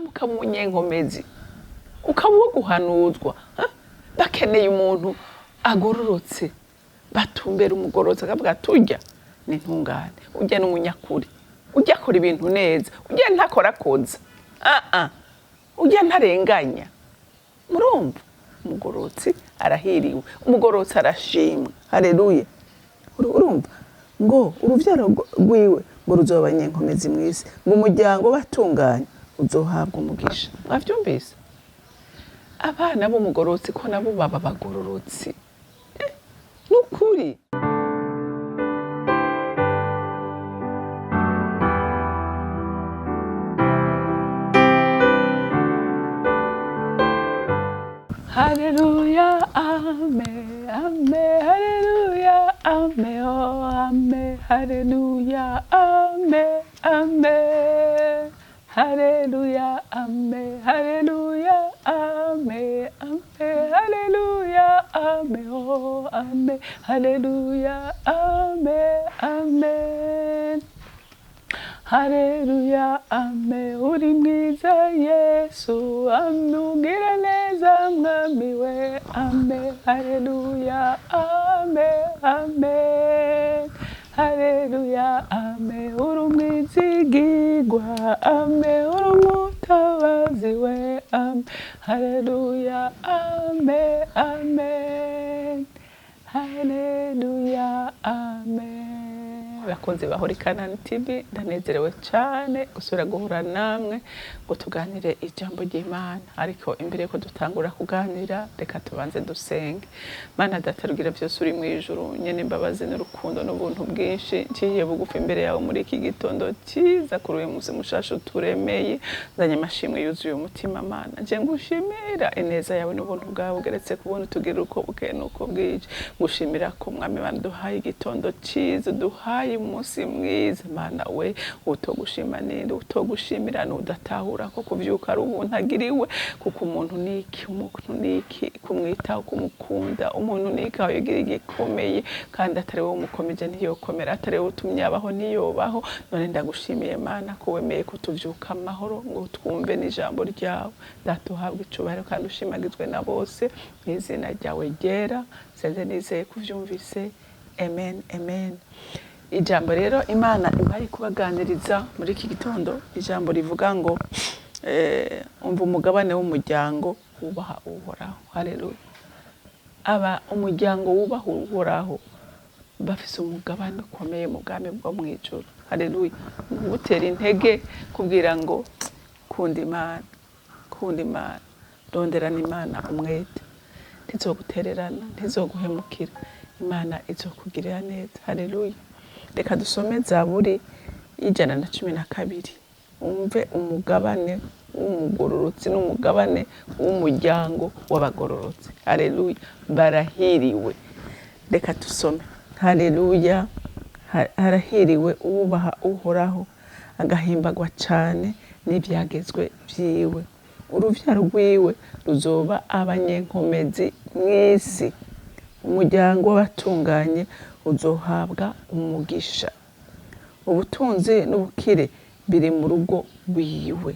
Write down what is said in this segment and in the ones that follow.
ukaba umunyenkomezi ukaba uwo guhanuzwa bakeneye umuntu agororotse batumbera umugororotse akavuga turya ni ntungane urya n'umunyakuri urya akora ibintu neza urya ntakora koza urya ntarenganya murumva umugororotsi arahiriwe umugororotsi arashimwa haleluya urumva ngo uruvyaro rwiwe ngo ruzoba abanyenkomezi mw'isi ngo umuryango batunganye uzohabwa umugisha mwavyumvise abana b'umugororotsi ko nabo baba bagororotsi nukuri Hallelujah, amen, amen, hallelujah, amen, oh, amen, hallelujah, amen, amen, hallelujah, amen, hallelujah, amen, amen, hallelujah, amen, oh, amen, hallelujah, amen, amen. Haleluya, ame uri mwiza Yesu, ame ugira neza mwami we, ame, haleluya, ame, ame, haleluya, ame uri umwizigirwa, ame uri umutabazi we, ame, haleluya, ame, amen, haleluya, amen. Bakunze bahorikana TV ndanezerewe cyane gusura guhura namwe ngo tuganire ijambo ry'Imana ariko imbere ko dutangura kuganira reka tubanze dusenge. Mana datarugira byose uri mu ijuru nyene imbabazi n'urukundo n'ubuntu bwinshi ngiye bugufi imbere yawe muri iki gitondo cyiza kuri uyu munsi mushasho turemeye zanye amashimwe yuzuye umutima Mana nje ngushimira ineza yawe n'ubuntu bwawe ugeretse kubona tugira uko bukenuko bwije ngushimira ko mwami banduhaye igitondo cyiza duhaye umunsi mwiza Mana we utogushima ninde utogushimira n'udatahura ko kuvyuka ari ubuntu agiriwe kuko umuntu niki kumwitaho kumukunda umuntu niki aho yagira igikomeye kandi atari wowe umukomeje ntiyokomera atari wowe utumye abaho niyobaho none ndagushimiye Mana ko wemeye kutuvyuka amahoro ngo twumve n'ijambo ryawe datuhabwe icubahiro kandi ushimagizwe na bose n'izina ryawe ryera senze nizeye kuvyumvise amen amen. Ijambo rero Imana impaye kubaganiriza muri iki gitondo ijambo rivuga ngo umva umugabane w'umuryango wubaha uhoraho haleluya. Aba umuryango wubaha uhoraho bafise umugabane ukomeye mu bwami bwo mu ijuru haleluya. Gutera intege kubwira ngo kunda Imana ronderana Imana umwete ntizogutererana ntizoguhemukira Imana izokugirira neza haleluya. Reka dusome Zaburi 112 umve umugabane w'umugororotsi n'umugabane w'umuryango w'abagororotsi haleluya barahiriwe. Reka tusome haleluya. Harahiriwe ubaha uhoraho agahimbagwa cyane n'ibyagezwe byiwe uruvyaro rwiwe ruzoba abanyenkomezi mw'isi umuryango w'abatunganye uzohabwa umugisha ubutunzi n'ubukire biri mu rugo rwiwe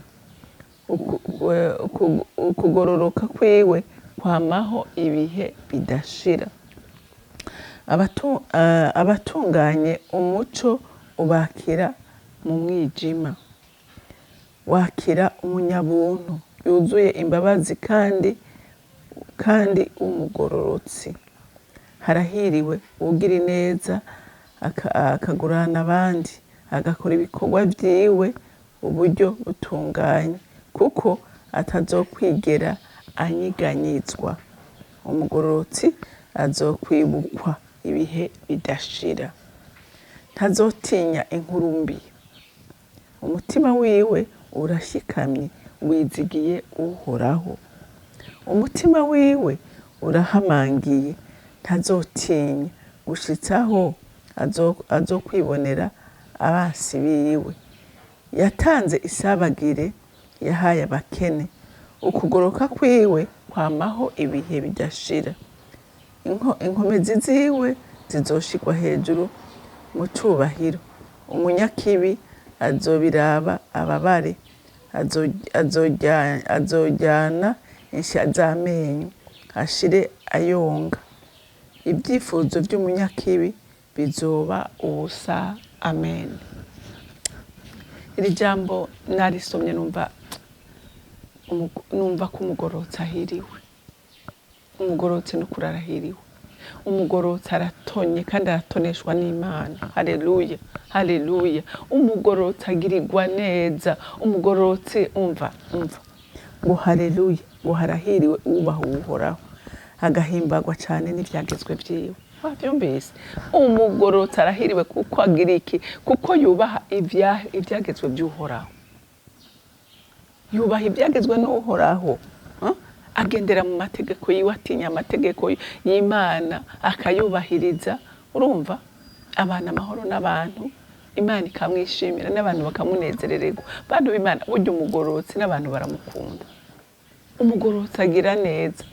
ukugororoka kwiwe kwamaho ibihe bidashira abatunganye umuco ubakira mu mwijima wakira umunyabuntu yuzuye imbabazi kandi umugororotsi. Harahiriwe ugira neza akagurana abandi agakora ibikorwa byiwe uburyo butunganye kuko atazokwigera anyiganyizwa umugororotsi azokwibukwa ibihe bidashira ntazotinya inkuru mbi umutima wiwe urashikamye wizigiye uhoraho umutima wiwe urahamangiye ntazotinya gushitsaho azokwibonera abasi biwe yatanze isabagire yahaye abakene ukugoroka kwiwe kwamaho ibihe bidashira inkomezi ziwe zizoshigwa hejuru mu cubahiro umunyakibi azobiraba ababare azojyana insha z'amenyo ashire ayonga, ibyifuzo by'umunyakibi bizoba ubusa. Amen. Iri jambo narisomye numva ko umugorotsi ahiriwe. Umugorotsi no kurarahiriwe. Umugorotsi aratonye kandi aratoneshwa n'Imana. Haleluya, haleluya. Umugorotsi agirirwa neza. Umugorotsi umva ngo haleluya, ngo harahiriwe ubaha Uhoraho, agahimbagwa cyane n'ibyagezwe byiwe. Wabyumvise? Umugorotsi arahiriwe kuko agira iki? Kuko yubaha ibyagezwe by'Uhoraho. Yubaha ibyagezwe n'Uhoraho. Agendera mu mategeko yiwe, atinya amategeko y'Imana, akayubahiriza. Urumva? Abana amahoro n'abantu, Imana ikamwishimira n'abantu bakamunezerererwa. Bantu b'Imana, burya umugorotsi n'abantu baramukunda. Umugorotsi agira neza.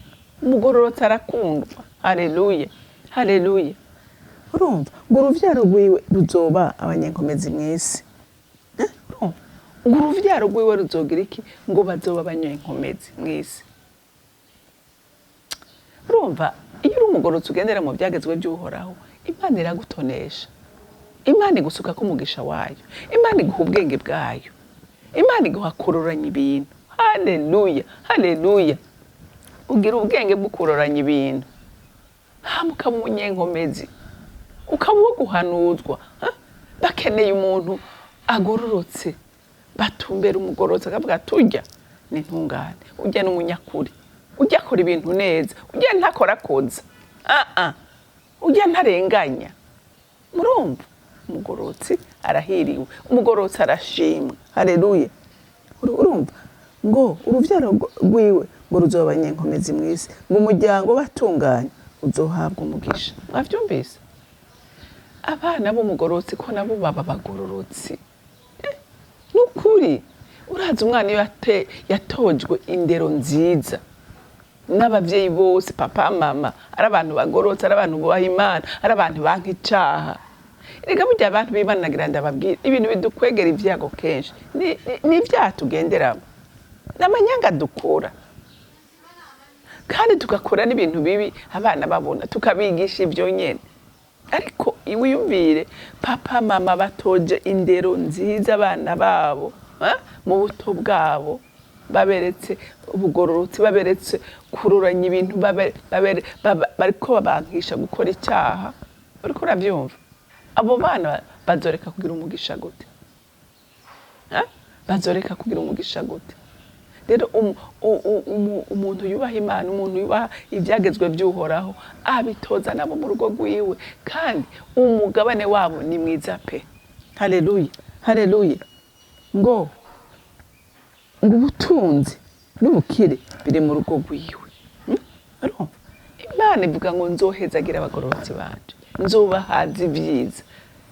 Umugorotsi arakundwa. Haleluya, haleluya. Urumva? Ngo uruvyaro rwiwe ruzoba abanyenkomezi mw'isi. Ngo uruvyaro rwiwe ruzogira iki? Ngo bazoba abanyenkomezi mw'isi. Urumva? Iyo uri umugorotsi ugendera mu byagezwe by'Uhoraho, Imana iragutonesha. Imana igusuka ko umugisha wayo. Imana iguha ubwenge bwayo. Imana iguha kuroranya ibintu. Haleluya, haleluya. Ugira ubwenge bwo kuroranya ibintu. Ukaba umunyenkomezi, ukaba uwo guhanuzwa. Bakeneye umuntu agororotse, batumbera umugorotsi akavuga turya n'intungane, ujya n'umunyakuri, ujya akora ibintu neza, ujya ntakora koza, ujya ntarenganya. Murumva? Umugorotsi arahiriwe, umugorotsi arashimwa. Haleluya. Urumva? Ngo uruvyaro rwiwe ngo ruzoba abanyenkomezi mw'isi, ngo umuryango batunganye uzohabwa umugisha. Mwavyumvise? Abana b'umugorotsi ko nabo baba bagororotsi. Nukuri uraza umwana iyo yatojwe indero nziza n'abavyeyi bose, papa mama, ari abantu bagorotse, ari abantu bubaha Imana, ari abantu banka icaha. Erega burya abantu b'Imana nagira ndababwira ibintu bidukwegera ivyago kenshi ni ivyatugenderamo, n'amanyanga dukura kandi tugakora n'ibintu bibi abana babona, tukabigisha ivyo nyene. Ariko iwiyumvire papa mama batoje indero nziza abana babo mu buto bwabo, baberetse ubugororotsi, baberetse kururanya ibintu, bariko babankisha gukora icyaha. Uriko uravyumva? Abo bana bazoreka kugira umugisha gute? Bazoreka kugira umugisha gute? Rero umuntu yubaha Imana, umuntu yubaha ibyagezwe by'Uhoraho, abitoza nabo mu rugo rwiwe, kandi umugabane wabo ni mwiza pe. Haleluya, haleluya. Ngo ubutunzi n'ubukire biri mu rugo rwiwe. Imana ivuga ngo nzohezagira abagororotsi banje, nzobahaza ibyiza.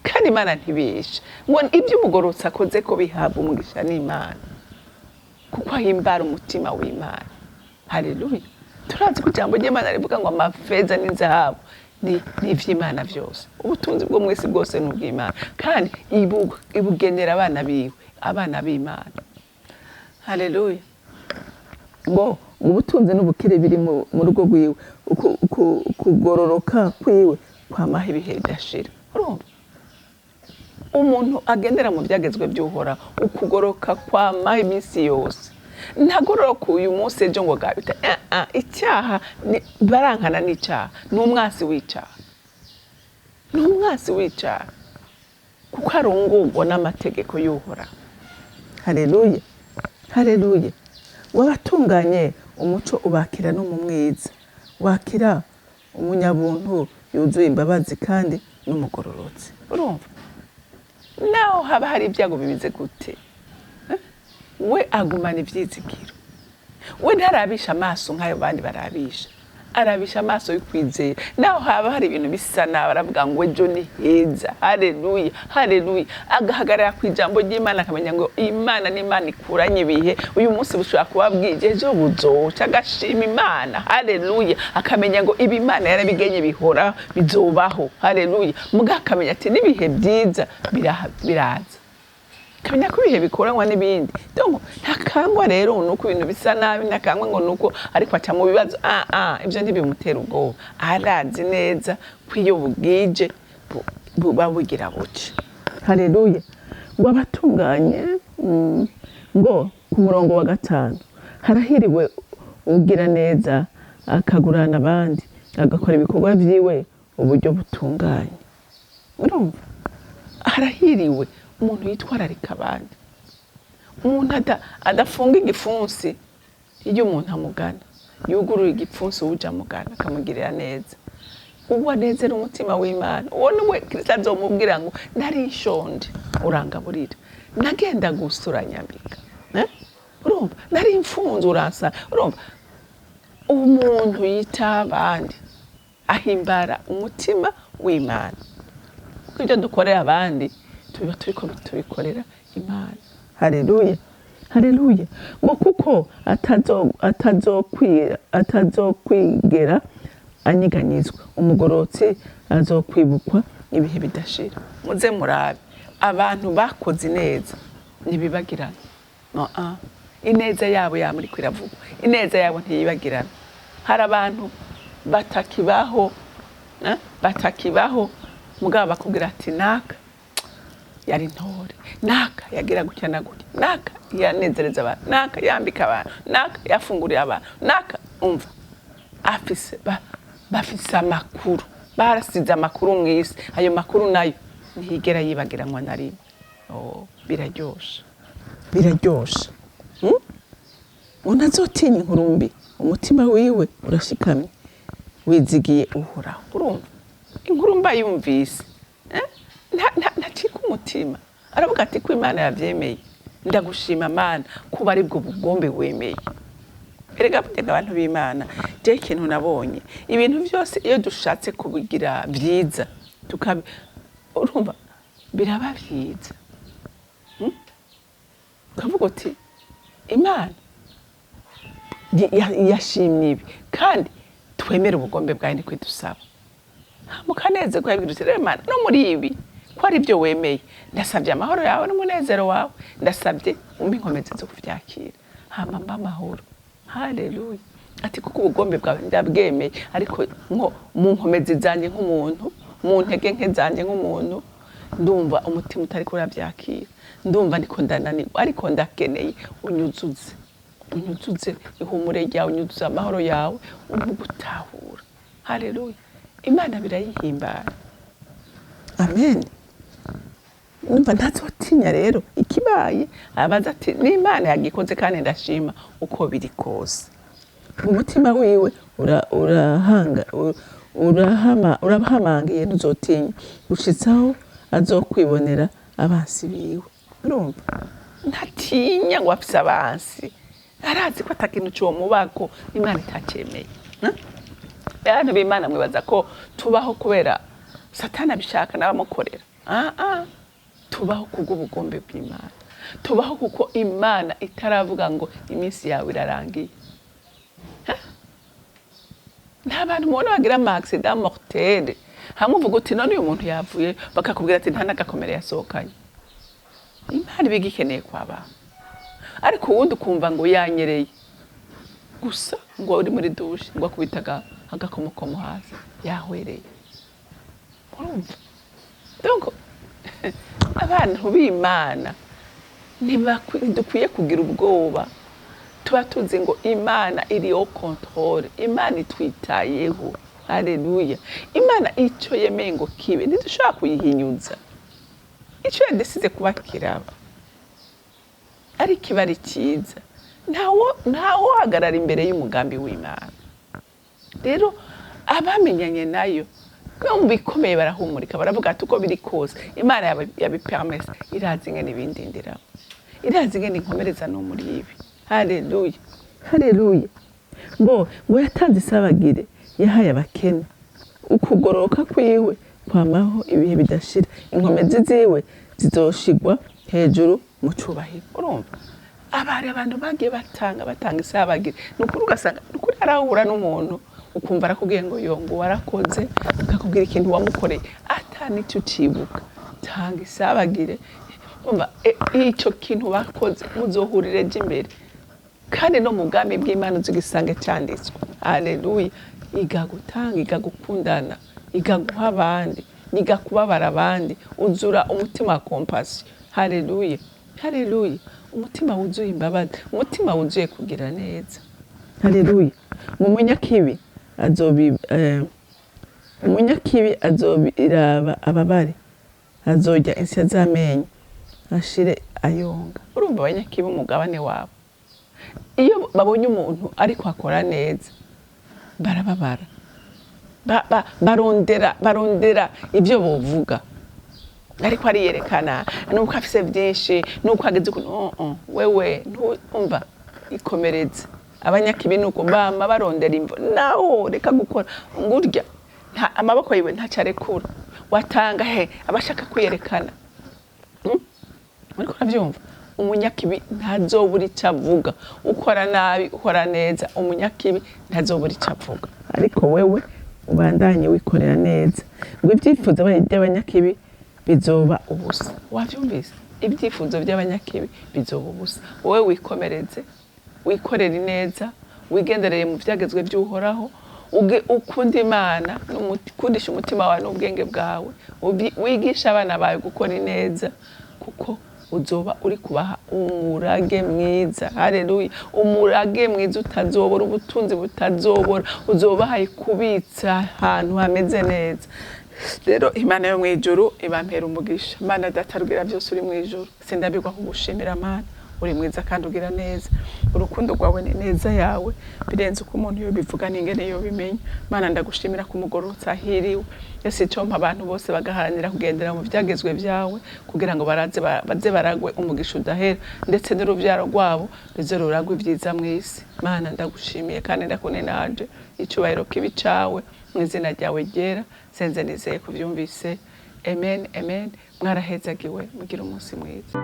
Kandi Imana ntibesha ngo ibyo umugororotsi akoze ko bihabwa umugisha n'Imana, kuko ahimbara umutima w'Imana. Haleluya. Turazi ko ijambo ry'Imana rivuga ngo amafeza n'inzahabu ni ivy'Imana byose. Ubutunzi bwo mwese bwose n'ubw'Imana, kandi ibugenera abana biwe, abana b'Imana. Haleluya. Ngo ubutunzi n'ubukire biri mu rugo rwiwe, kugororoka kwiwe kwamaho ibihe bidashira. Urumva? Umuntu agendera mu byagezwe by'Uhoraho, ukugoroka kwamaho iminsi yose. Ntagororoka uyu munsi ejo ngo gabita. Icyaha barankana n'icyaha, n'umwasi w'icyaha. N'umwasi w'icyaha. Kuko arungurwa n'amategeko y'Uhoraho. Haleluya. Haleluya. Wabatunganye umuco ubakira no mu mwiza, wakira umunyabuntu yuzuye imbabazi kandi n'umugororotsi. Urumva? Naho haba hari ibyago bibize gute, we agumana ivyizigiro. We ntarabisha amaso nk'ayo bandi barabisha, arabisha amaso y'ukwizera. Naho haba hari ibintu bisa nabi, aravuga ngo ejo ni heza. Haleluya, haleluya. Agahagarara ku ijambo ry'Imana, akamenya ngo Imana ni Imana ikuranye ibihe. Uyu munsi bushobora kuba bwije, ejo buzoca, agashima Imana. Haleluya. Akamenya ngo ibi Imana yarabigenye bihora bizobaho. Haleluya. Muga akamenya ati n'ibihe byiza biraza. kamenya ko ibihe bikoranwa n'ibindi donc ntakangwa rero nuko ibintu bisa nabi ntakangwa ngo nuko ariko aca mu bibazo ibyo ntibimutera ubwoba arazi neza kwiyo bugije buba bugira buce. Haleluya. Ngo abatunganye ngo ku murongo wa 5 harahiriwe ugira neza akagurana abandi agakora ibikorwa vyiwe uburyo butunganye. Urumva harahiriwe umuntu yitwararika abandi, umuntu adafunga igipfunsi iyo umuntu amugana, yugurura igipfunsi uja mugana akamugirira neza. Uwo anezera umutima w'Imana, uwo niwe Kristo azomubwira ngo narishonje urangaburira, nagenda gusura nyambika, urumva nari imfunze uransa. Urumva umuntu yita abandi ahimbara umutima w'Imana. Ibyo dukorera abandi tuba turiko tubikorera Imana. Haleluya. Haleluya. Ngo kuko atazokwigera anyiganyizwa, umugorotsi azokwibukwa ibihe bidashira. Muze murabe abantu bakoze neza ntibibagirana. Ineza yabo yamuri kwiravuga, ineza yabo ntiyibagirana. Hari abantu batakibaho mugabo bakubwira ati naka yari ntore, naka yagira gutya na gutya, naka yanezereza abantu, naka yambika abantu, naka yafungurira abantu, naka umva bafise amakuru, barasize amakuru mw'isi. Ayo makuru nayo ntiyigera yibagiranwa na rimwe. Biraryoshe, biraryoshe. Umuntu azotinya inkuru mbi, umutima wiwe urashikamye wizigiye uhoraho. Urumva inkuru mba yumvise ntacika umutima, aravuga ati ko Imana yavyemeye, ndagushima Mana kuba ari bwo bugombe wemeye. Erega burya abantu b'Imana je ikintu nabonye, ibintu byose iyo dushatse kubigira byiza urumva biraba byiza. Ukavuga uti Imana yashimye ibi kandi twemere ubugombe bwawe ni kwidusaba. Mukaneze ko yabwira uti Imana no muri ibi ko ari byo wemeye, ndasabye amahoro yawe n'umunezero wawe, ndasabye umpe inkomezi zo kuvyakira, hama mba amahoro. Haleluya. Ati kuko ubugombe bwawe ndabwemeye, ariko nko mu nkomezi zanje nk'umuntu, mu ntege nke zanje nk'umuntu, ndumva umutima utari kuravyakira, ndumva ndiko ndananirwa, ariko ndakeneye unyuzuze ihumure ryawe, unyuzuze amahoro yawe, umugutahura. Haleluya. Imana birayihimbara. Amen. Numva ntazotinya rero ikibaye, abaza ati ni Imana yagikoze kandi ndashima uko biri kose. Umutima wiwe urahamangiye ntuzotinya gushitsaho azokwibonera abansi biwe. Urumva ntatinya ngo afise abansi, arazi ko atakintu cyo mubako Imana itacemeye. Abantu b'Imana mwibaza ko tubaho kubera Satani abishaka n'abamukorera. Tubaho kubw'ubugombe bw'Imana, tubaho kuko Imana itaravuga ngo iminsi yawe irarangiye. Nta bantu mubona bagira accident mortel, hamwe uvuga uti none uyu muntu yavuye, bakakubwira ati nta nagakomere yasohokanye. Imana ibigikeneye kwaba, ariko uwundi ukumva ngo yanyereye gusa, ngo uri muri dushe ngo akubitaga agakomokomo hasi yahwereye. Urumva donc abantu b'Imana ntidukwiye kugira ubwoba, tuba tuzi ngo Imana iri au contrôle, Imana itwitayeho. Haleluya. Imana icyo yemeye ngo kibe ntidushobora kuyihinyuza, icyo yadesize kuba kiraba ari kiba ari cyiza, ntawo hagarara imbere y'umugambi w'Imana. Rero abamenyanye nayo mu bikomeye barahumurika, baravuga ati uko biri kose Imana yabipermese, irazi ingene ibindindira, irazi ingene inkomereza no muri ibi. Haleluya. Haleluya. Ngo yatanze isabagire, yahaye abakene, ukugoroka kwiwe kwamaho ibihe bidashira, inkomezi ziwe zizoshigwa hejuru mu cubahiro. Urumva abantu bagiye batanga isabagire, nukuri ugasanga nukuri arahura n'umuntu ukumva arakubwiye ngo yongo warakoze, akakubwira ikintu wamukoreye atani cyo cibuka. Tanga isabagire umva ico kintu bakoze muzohurire imbere kandi no mugambi bw'Imana uzigisange cyanditswe. Haleluya. Iga gutanga, iga gukundana, iga guha abandi, iga kubabara abandi, uzura umutima wa compassion. Haleluya. Haleluya. Umutima wuzuye imbabazi, umutima wuzuye kugira neza. Haleluya. Umunyakibi azobiraba ababare, azojya insya z'amenyo ashire ayonga. Urumva abanyakibi umugabane wabo, iyo babonye umuntu ariko akora neza barababara, barondera ibyo bovuga, ariko ariyerekana nuko afise byinshi, nuko ageze wewe ntumva ikomereze. Abanyakibi nuko bama barondera imvo, naho reka gukora ngurya amaboko yiwe ntacarekura, watanga abashaka kwiyerekana. Ariko uravyumva, umunyakibi ntazobura icyo avuga. Ukora nabi, ukora neza, umunyakibi ntazobura icyo avuga. Ariko wewe ubandanye wikorera neza, ngo ibyifuzo by'abanyakibi bizoba ubusa. Wavyumvise? Ibyifuzo by'abanyakibi bizoba ubusa. Wowe wikomereze, wikorera neza, wigendereye mu byagezwe by'Uhoraho, ukunda Imana, ukundisha umutima wawe n'ubwenge bwawe, wigisha abana bawe gukora neza, kuko uzoba uri kubaha umurage mwiza. Haleluya. Umurage mwiza utazobora, ubutunzi butazobora, uzobahaye kubitsa ahantu hameze neza. Rero Imana yo mwijuru ibampera umugisha. Mana datarugira byose uri mwijuru, sindabirwa kugushimira Mana, uri mwiza kandi ugira neza. Urukundo rwawe ni neza yawe birenze uko umuntu yo bivuga n'ingene yo bimenya. Mana ndagushimira ku mugororotsa hiriwe, ese cyompa abantu bose bagaharanira kugendera mu byagezwe byawe, kugira ngo baze baragwe umugisha udahera, ndetse n'urubyaro rwabo ruze ruragwe ibyiza mu isi. Mana ndagushimiye kandi ndakunenaje, icyubahiro kibi cawe mu izina ryawe ryera, senze nizeye kubyumvise. Amen, amen. Mwarahezagiwe, mugira umunsi mwiza.